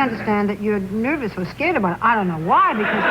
I understand that you're nervous or scared about it. I don't know why, because...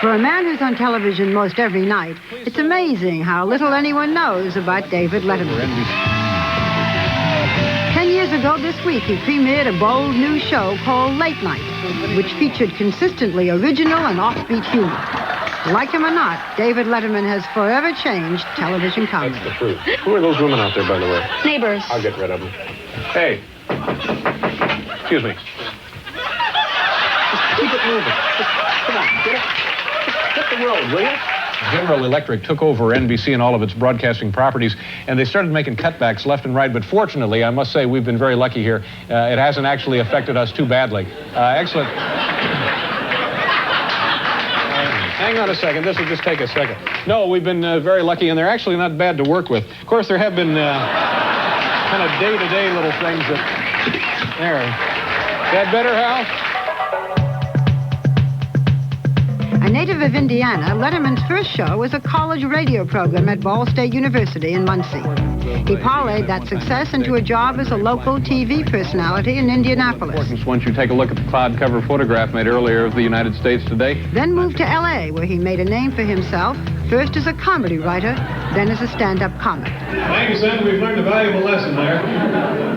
For a man who's on television most every night, it's amazing how little anyone knows about David Letterman. 10 years ago this week, he premiered a bold new show called Late Night, which featured consistently original and offbeat humor. Like him or not, David Letterman has forever changed television comedy. That's the truth. Who are those women out there, by the way? Neighbors. I'll get rid of them. Hey. Excuse me. Just keep it moving. Come on, get it. Hit the road, will you? General Electric took over NBC and all of its broadcasting properties, and they started making cutbacks left and right. But fortunately, I must say, we've been very lucky here. It hasn't actually affected us too badly. Excellent. Hang on a second. This will just take a second. No, we've been very lucky, and they're actually not bad to work with. Of course, there have been kind of day-to-day little things that... There. That better, Hal? A native of Indiana, Letterman's first show was a college radio program at Ball State University in Muncie. He parlayed that success into a job as a local TV personality in Indianapolis. Once you take a look at the cloud cover photograph made earlier of the United States today. Then moved to L.A., where he made a name for himself, first as a comedy writer, then as a stand-up comic. Thank you, son. We've learned a valuable lesson there.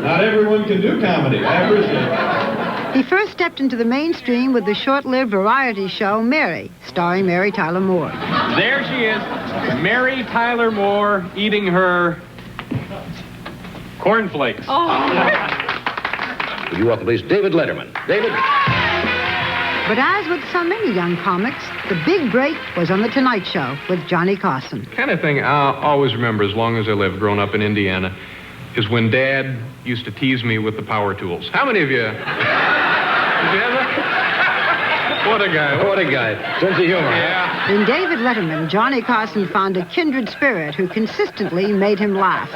Not everyone can do comedy. I appreciate it. He first stepped into the mainstream with the short-lived variety show Mary, starring Mary Tyler Moore. There she is, Mary Tyler Moore, eating her cornflakes. Oh. Would you welcome, please, David Letterman. David? But as with so many young comics, the big break was on The Tonight Show with Johnny Carson. The kind of thing I'll always remember as long as I live, growing up in Indiana, is when Dad used to tease me with the power tools. How many of you... Did you have that? What a guy. What a guy. Sense of humor. Yeah. In David Letterman, Johnny Carson found a kindred spirit who consistently made him laugh.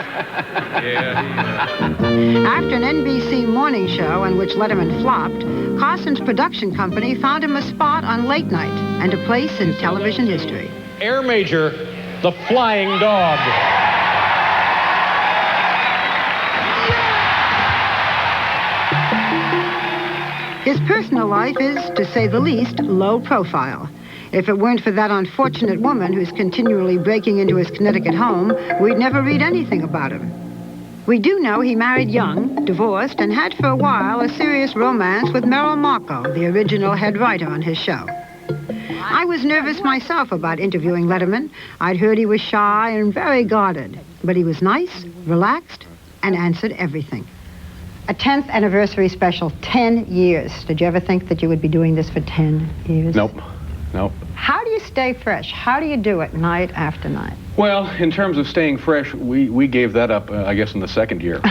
Yeah. After an NBC morning show in which Letterman flopped, Carson's production company found him a spot on Late Night and a place in television history. Air Major, the Flying Dog. His personal life is, to say the least, low profile. If it weren't for that unfortunate woman who's continually breaking into his Connecticut home, we'd never read anything about him. We do know he married young, divorced, and had for a while a serious romance with Merrill Markoe, the original head writer on his show. I was nervous myself about interviewing Letterman. I'd heard he was shy and very guarded, but he was nice, relaxed, and answered everything. A 10th anniversary special, 10 years. Did you ever think that you would be doing this for 10 years? Nope. How do you stay fresh? How do you do it night after night? Well, in terms of staying fresh, we gave that up, I guess, in the second year.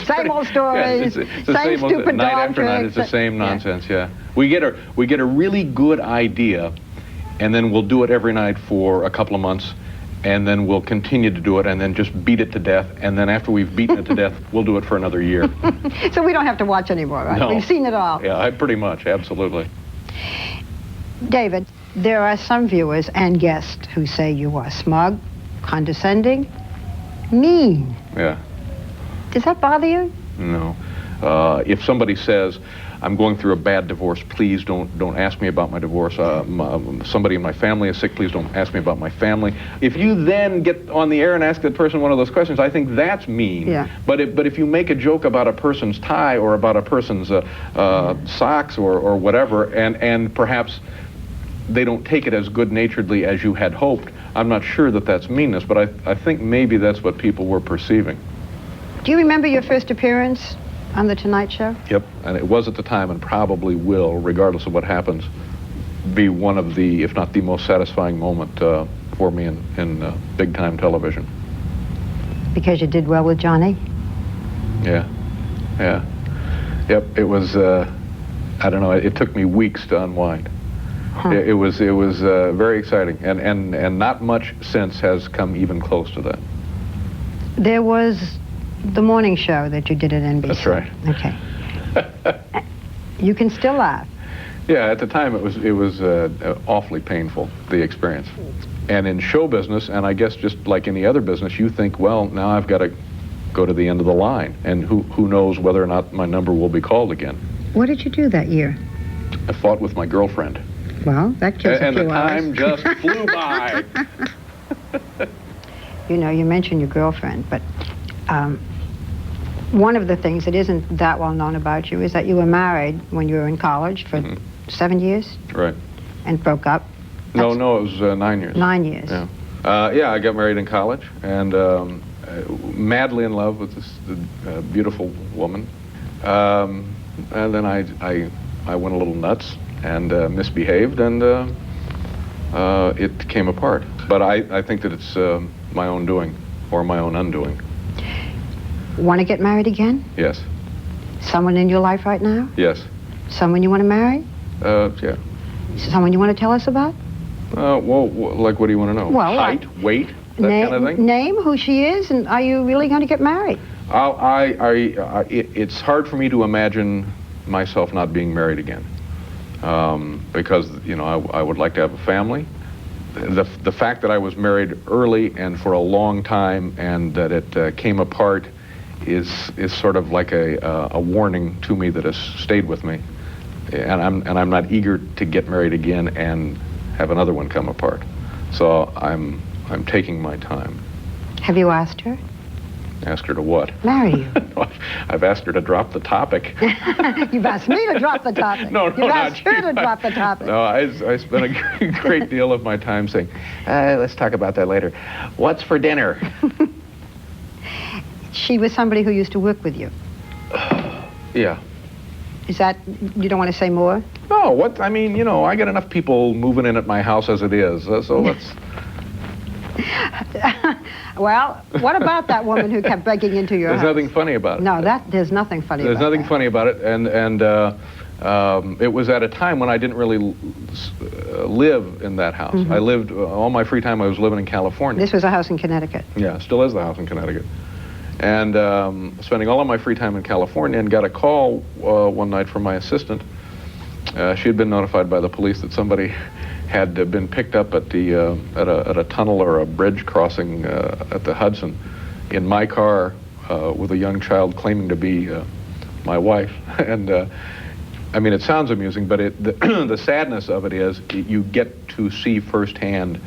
Same old stories, it's the same stupid night dog after night. tricks. It's the same nonsense. Yeah. We get a really good idea, and then we'll do it every night for a couple of months, and then we'll continue to do it, and then just beat it to death, and then after we've beaten it to death, we'll do it for another year. So we don't have to watch anymore, right? No. We've seen it all. Yeah, pretty much, absolutely. David, there are some viewers and guests who say you are smug, condescending, mean. Yeah. Does that bother you? No. If somebody says, I'm going through a bad divorce, please don't ask me about my divorce. Somebody in my family is sick, please don't ask me about my family. If you then get on the air and ask that person one of those questions, I think that's mean. Yeah. But if you make a joke about a person's tie or about a person's socks or whatever, and perhaps they don't take it as good-naturedly as you had hoped, I'm not sure that that's meanness, but I think maybe that's what people were perceiving. Do you remember your first appearance on The Tonight Show? Yep, and it was at the time and probably will, regardless of what happens, be one of the, if not the most satisfying moment for me in big-time television. Because you did well with Johnny? Yeah. Yep, it was, I don't know, it took me weeks to unwind. Huh. It was very exciting, and not much since has come even close to that. There was the morning show that you did at NBC. That's right. Okay. You can still laugh. Yeah, at the time it was awfully painful, the experience. And in show business, and I guess just like any other business, you think, well, now I've got to go to the end of the line, and who knows whether or not my number will be called again. What did you do that year? I fought with my girlfriend. Well, that kills a And few the hours. time just flew by. You know, you mentioned your girlfriend, but one of the things that isn't that well known about you is that you were married when you were in college for 7 years Right. and broke up. No, it was 9 years. 9 years. Yeah. I got married in college, and madly in love with this beautiful woman. And then I went a little nuts and misbehaved, and it came apart. But I think that it's my own doing, or my own undoing. Want to get married again? Yes. Someone in your life right now? Yes. Someone you want to marry? Yeah. Someone you want to tell us about? Well, like, what do you want to know? Well, height, weight, that kind of thing? Name who she is, and are you really going to get married? It's hard for me to imagine myself not being married again, because I would like to have a family. The fact that I was married early and for a long time, and that it came apart, is sort of like a warning to me that has stayed with me, and I'm not eager to get married again and have another one come apart. So I'm taking my time. Have you asked her? Asked her to what? Marry you. I've asked her to drop the topic. You've asked me to drop the topic. No, You've not asked her you. to drop the topic. No, I spent a great deal of my time saying, let's talk about that later. What's for dinner? She was somebody who used to work with you. Yeah. Is that, you don't want to say more? No, what, I mean, I get enough people moving in at my house as it is, so let's... Well, what about that woman who kept breaking into your house? There's nothing funny about it. No, there's nothing funny There's about nothing that. funny about it, and it was at a time when I didn't really live in that house. I lived, all my free time I was living in California. This was a house in Connecticut. Yeah, still is the house in Connecticut. And spending all of my free time in California, and got a call one night from my assistant. She had been notified by the police that somebody had been picked up at the at a tunnel or a bridge crossing at the Hudson in my car with a young child claiming to be my wife. And I mean, it sounds amusing, but the sadness of it is you get to see firsthand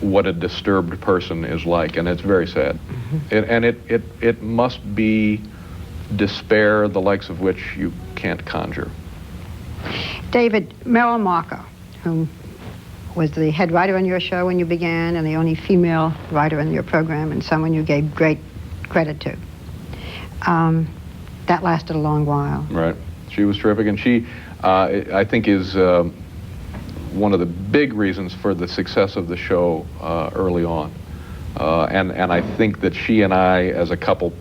what a disturbed person is like, and it's very sad. It must be despair the likes of which you can't conjure. David, Merrill Marker, who was the head writer on your show when you began, and the only female writer in your program, and someone you gave great credit to. That lasted a long while. Right. She was terrific, and she, I think, is one of the big reasons for the success of the show early on. And I think that she and I, as a couple,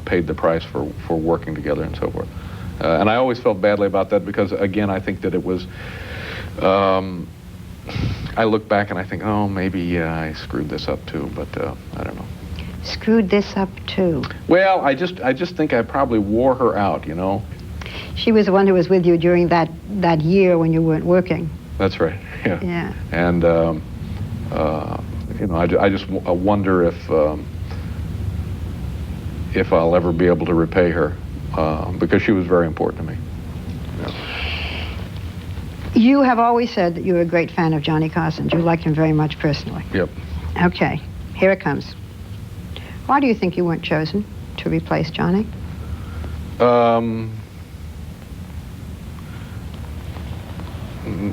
paid the price for working together and so forth. And I always felt badly about that because, again, I think that it was, I look back and I think, oh, maybe I screwed this up too, but I don't know. Screwed this up too? Well, I just think I probably wore her out, She was the one who was with you during that year when you weren't working. That's right, yeah. Yeah. And, I just wonder if I'll ever be able to repay her, because she was very important to me. Yeah. You have always said that you were a great fan of Johnny Carson. You liked him very much personally. Yep. Okay, here it comes. Why do you think you weren't chosen to replace Johnny?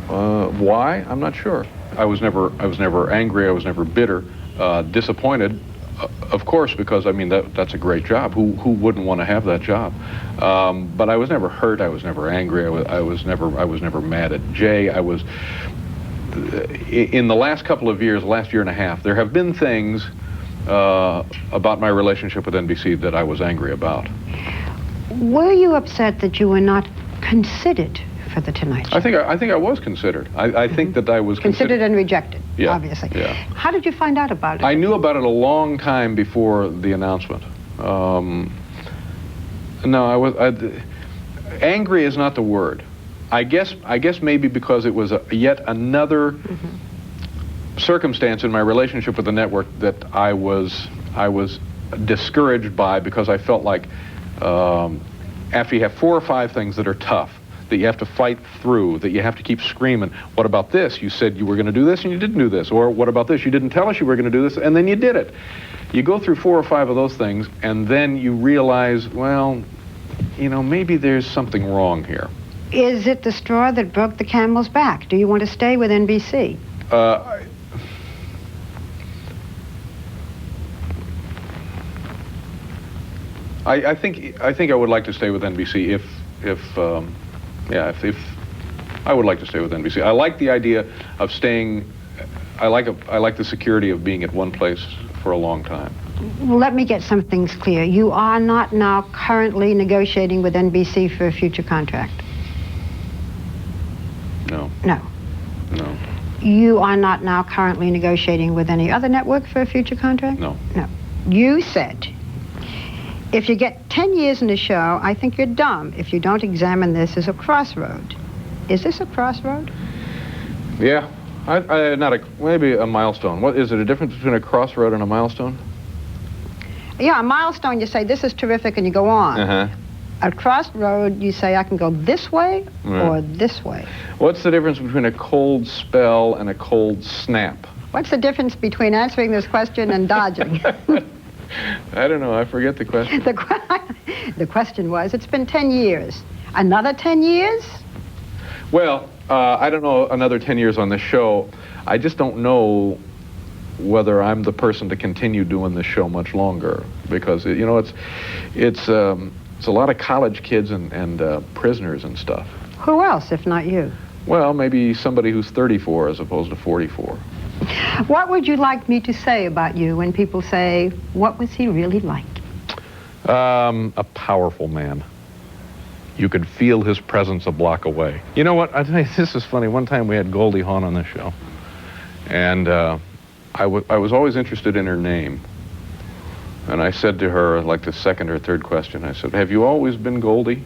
Why? I'm not sure. I was never angry. I was never bitter. Disappointed, of course, because I mean that's a great job. Who wouldn't want to have that job? But I was never hurt. I was never angry. I was never mad at Jay. I was in the last couple of years, last year and a half, there have been things about my relationship with NBC that I was angry about. Were you upset that you were not considered for the Tonight Show? I think I was considered. I think that I was consideed and rejected. Yeah, obviously. Yeah. How did you find out about it? I knew about it a long time before the announcement. Angry is not the word. I guess maybe because it was yet another circumstance in my relationship with the network that I was discouraged by, because I felt like after you have 4 or 5 things that are tough, that you have to fight through, that you have to keep screaming, what about this? You said you were going to do this and you didn't do this. Or what about this? You didn't tell us you were going to do this and then you did it. You go through 4 or 5 of those things and then you realize, well, you know, maybe there's something wrong here. Is it the straw that broke the camel's back? Do you want to stay with NBC? I think I would like to stay with NBC if I would like to stay with NBC. I like the idea of staying. I like the security of being at one place for a long time. Well, let me get some things clear. You are not now currently negotiating with NBC for a future contract? No. No. No. You are not now currently negotiating with any other network for a future contract? No. No. You said, if you get 10 years in a show, I think you're dumb if you don't examine this as a crossroad. Is this a crossroad? Yeah. Maybe a milestone. What is it, a difference between a crossroad and a milestone? Yeah, a milestone, you say, this is terrific, and you go on. Uh-huh. A crossroad, you say, I can go this way or this way. What's the difference between a cold spell and a cold snap? What's the difference between answering this question and dodging? I don't know. I forget the question. The question was, it's been 10 years. Another 10 years? Well, I don't know another 10 years on this show. I just don't know whether I'm the person to continue doing this show much longer, because, you know, it's a lot of college kids and prisoners and stuff. Who else, if not you? Well, maybe somebody who's 34 as opposed to 44. What would you like me to say about you when people say, what was he really like? A powerful man. You could feel his presence a block away. You know what? I tell you, this is funny. One time we had Goldie Hawn on this show, and I was always interested in her name. And I said to her, like the second or third question, I said, have you always been Goldie?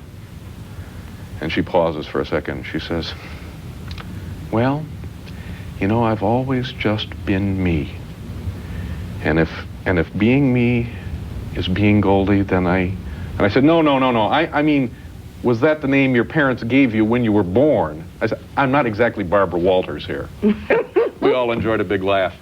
And she pauses for a second. She says, well, you know, I've always just been me. And if being me is being Goldie, then And I said, no. I mean, was that the name your parents gave you when you were born? I said, I'm not exactly Barbara Walters here. We all enjoyed a big laugh.